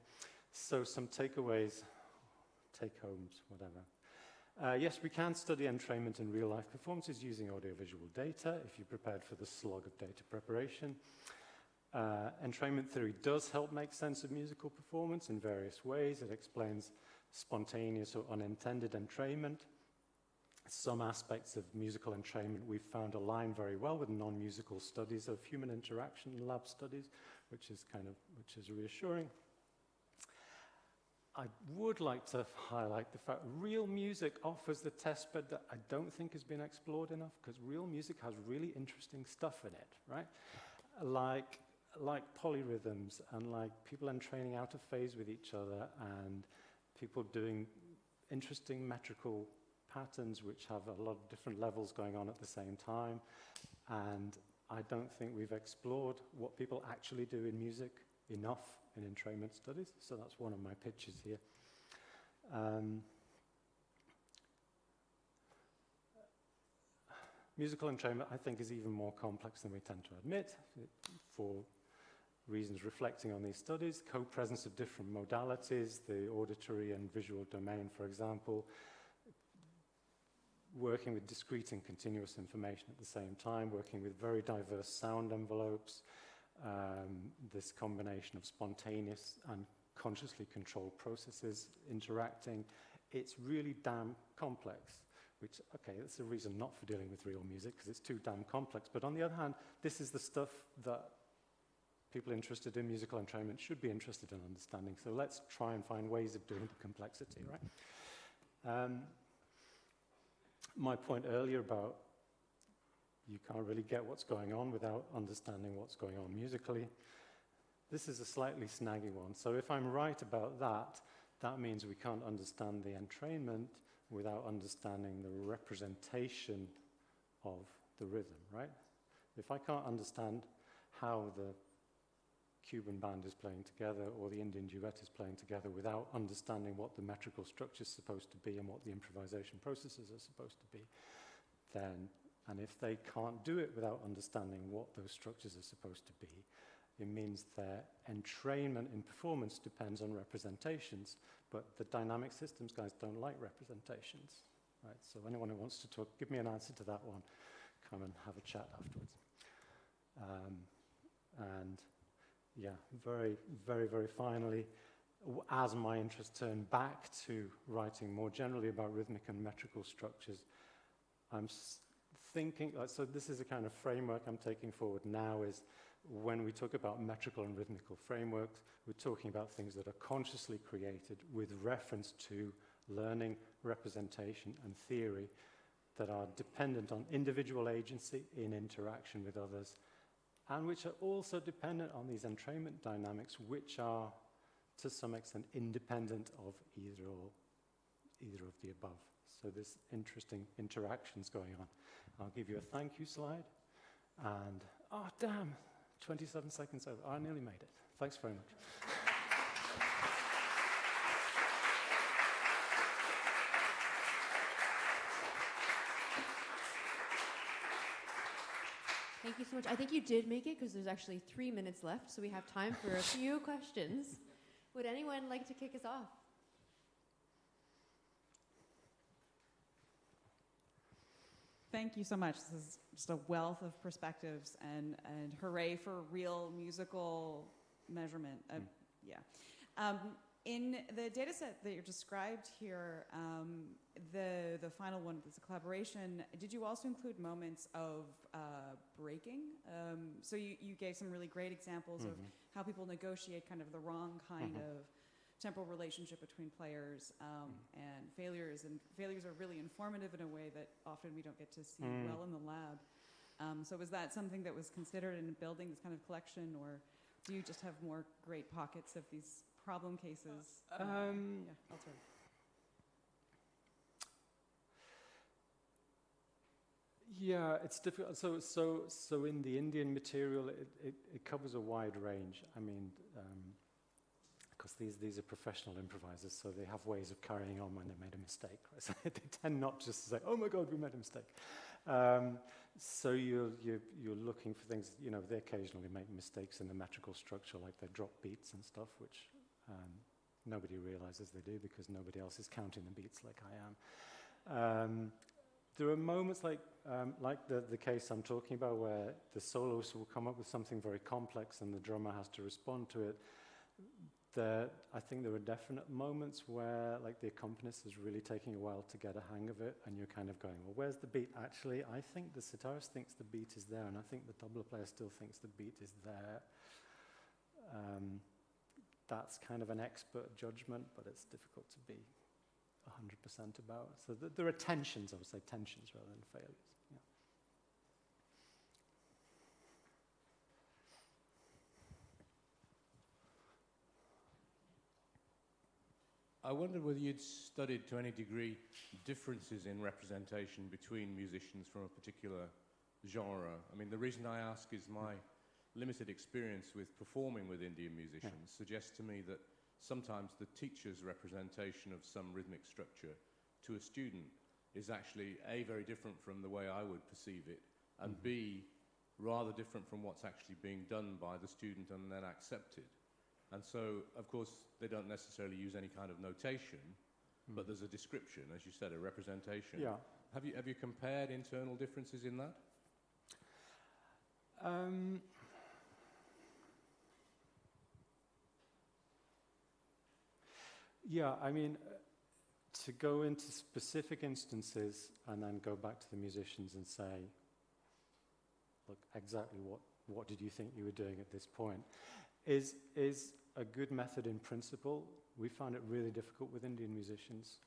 So some takeaways, take-homes, whatever. Yes, we can study entrainment in real-life performances using audiovisual data if you're prepared for the slog of data preparation. Entrainment theory does help make sense of musical performance in various ways. It explains spontaneous or unintended entrainment. Some aspects of musical entrainment we've found align very well with non-musical studies of human interaction in lab studies, which is reassuring. I would like to highlight the fact real music offers the testbed that I don't think has been explored enough, because real music has really interesting stuff in it, right? Like polyrhythms, and like people entraining out of phase with each other, and people doing interesting metrical patterns which have a lot of different levels going on at the same time. And I don't think we've explored what people actually do in music enough in entrainment studies. So that's one of my pitches here. Musical entrainment, I think, is even more complex than we tend to admit, for reasons reflecting on these studies. Co-presence of different modalities, the auditory and visual domain, for example, working with discrete and continuous information at the same time, working with very diverse sound envelopes, this combination of spontaneous and consciously controlled processes interacting. It's really damn complex. which, okay, that's a reason not for dealing with real music, because it's too damn complex. But on the other hand, this is the stuff that people interested in musical entrainment should be interested in understanding. So let's try and find ways of doing the complexity, right? My point earlier about you can't really get what's going on without understanding what's going on musically. This is a slightly snaggy one. So if I'm right about that, that means we can't understand the entrainment without understanding the representation of the rhythm, right? If I can't understand how the Cuban band is playing together or the Indian duet is playing together without understanding what the metrical structure is supposed to be and what the improvisation processes are supposed to be, then, and if they can't do it without understanding what those structures are supposed to be, it means their entrainment in performance depends on representations, but the dynamic systems guys don't like representations, right? So anyone who wants to talk, give me an answer to that one, come and have a chat afterwards. And yeah, very, very, very finally, as my interest turned back to writing more generally about rhythmic and metrical structures, I'm thinking, so this is a kind of framework I'm taking forward now, is when we talk about metrical and rhythmical frameworks, we're talking about things that are consciously created with reference to learning, representation, and theory that are dependent on individual agency in interaction with others, and which are also dependent on these entrainment dynamics, which are, to some extent, independent of either of the above. So there's interesting interactions going on. I'll give you a thank you slide, and, oh, damn, 27 seconds over. I nearly made it. Thanks very much. Thank you so much. I think you did make it because there's actually 3 minutes left, so we have time for a few questions. Would anyone like to kick us off? Thank you so much. This is just a wealth of perspectives, and hooray for real musical measurement. In the data set that you described here, the final one is a collaboration. Did you also include moments of breaking? So you gave some really great examples of how people negotiate kind of the wrong kind of temporal relationship between players and failures. And failures are really informative in a way that often we don't get to see well in the lab. So was that something that was considered in building this kind of collection, or do you just have more great pockets of these problem cases? Elsewhere. Yeah, it's difficult. So in the Indian material, it covers a wide range. I mean, because these are professional improvisers, so they have ways of carrying on when they made a mistake. Right? So they tend not just to say, "Oh my God, we made a mistake." So you're looking for things. You know, they occasionally make mistakes in the metrical structure, like they drop beats and stuff, which nobody realizes they do because nobody else is counting the beats like I am. There are moments like the case I'm talking about where the soloist will come up with something very complex and the drummer has to respond to it. I think there are definite moments where like the accompanist is really taking a while to get a hang of it, and you're kind of going, well, where's the beat? Actually, I think the sitarist thinks the beat is there, and I think the tabla player still thinks the beat is there. That's kind of an expert judgment, but it's difficult to be 100% about. So there are tensions, I would say tensions rather than failures. Yeah. I wondered whether you'd studied to any degree differences in representation between musicians from a particular genre. I mean, the reason I ask is my limited experience with performing with Indian musicians suggests to me that sometimes the teacher's representation of some rhythmic structure to a student is actually A, very different from the way I would perceive it, and B, rather different from what's actually being done by the student and then accepted. And so, of course, they don't necessarily use any kind of notation, but there's a description, as you said, a representation. Yeah. Have you compared internal differences in that? Yeah, I mean, to go into specific instances and then go back to the musicians and say, look, exactly what did you think you were doing at this point, is a good method in principle. We found it really difficult with Indian musicians,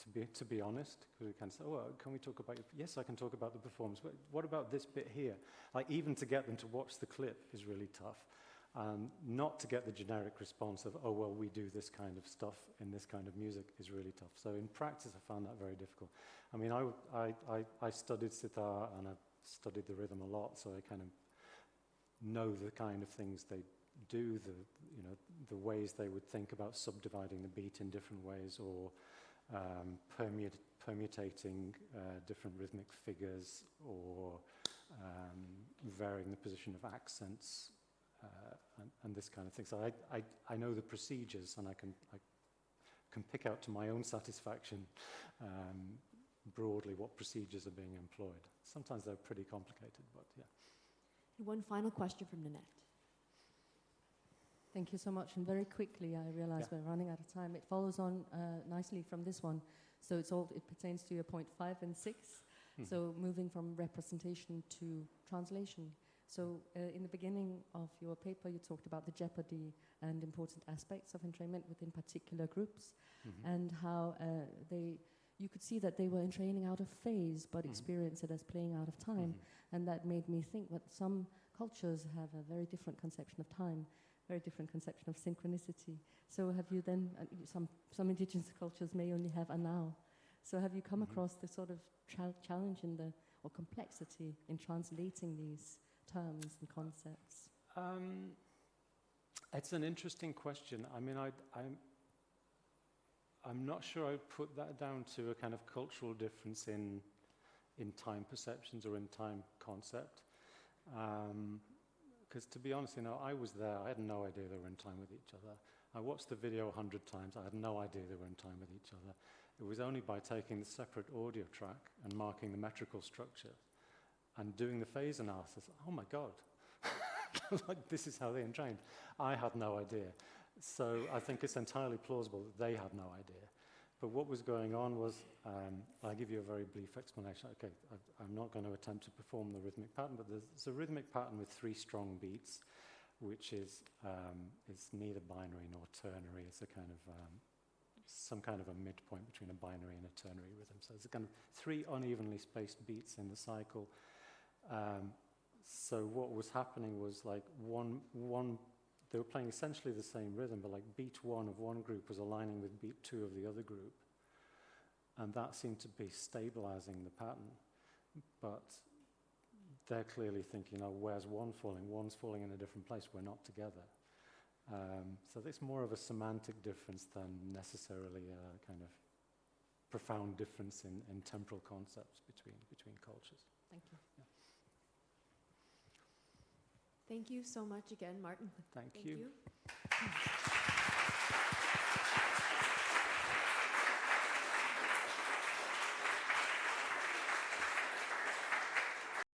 to be honest, because we can say, oh, can we talk about your, yes, I can talk about the performance, but what about this bit here? Like, even to get them to watch the clip is really tough. Not to get the generic response of, oh, well, we do this kind of stuff in this kind of music is really tough. So in practice, I found that very difficult. I mean, I studied sitar and I've studied the rhythm a lot, so I kind of know the kind of things they do, the ways they would think about subdividing the beat in different ways, or permutating different rhythmic figures, or varying the position of accents, and this kind of thing. So I know the procedures, and I can pick out to my own satisfaction broadly what procedures are being employed. Sometimes they're pretty complicated, but yeah. One final question from Nanette. Thank you so much. And very quickly, I realize we're running out of time. It follows on nicely from this one. So it pertains to your point 5 and 6. So moving from representation to translation. So in the beginning of your paper, you talked about the Jeopardy and important aspects of entrainment within particular groups, and how you could see that they were entraining out of phase, but experience it as playing out of time. And that made me think that some cultures have a very different conception of time, very different conception of synchronicity. So have you then, some indigenous cultures may only have a now. So have you come across the sort of challenge or complexity in translating these terms and concepts? It's an interesting question. I mean, I'm not sure I'd put that down to a kind of cultural difference in time perceptions or in time concept. Because to be honest, I was there. I had no idea they were in time with each other. I watched the video 100 times. I had no idea they were in time with each other. It was only by taking the separate audio track and marking the metrical structure and doing the phase analysis, oh my God, like this is how they entrained. I had no idea. So I think it's entirely plausible that they had no idea. But what was going on was, I'll give you a very brief explanation. Okay, I'm not going to attempt to perform the rhythmic pattern, but there's a rhythmic pattern with 3 strong beats, which is neither binary nor ternary. It's a kind of some kind of a midpoint between a binary and a ternary rhythm. So it's a kind of 3 unevenly spaced beats in the cycle. So what was happening was like they were playing essentially the same rhythm, but like beat 1 of one group was aligning with beat 2 of the other group. And that seemed to be stabilizing the pattern. But they're clearly thinking, oh, where's one falling? One's falling in a different place. We're not together. So it's more of a semantic difference than necessarily a kind of profound difference in temporal concepts between cultures. Thank you. Yeah. Thank you so much again, Martin. Thank you. You.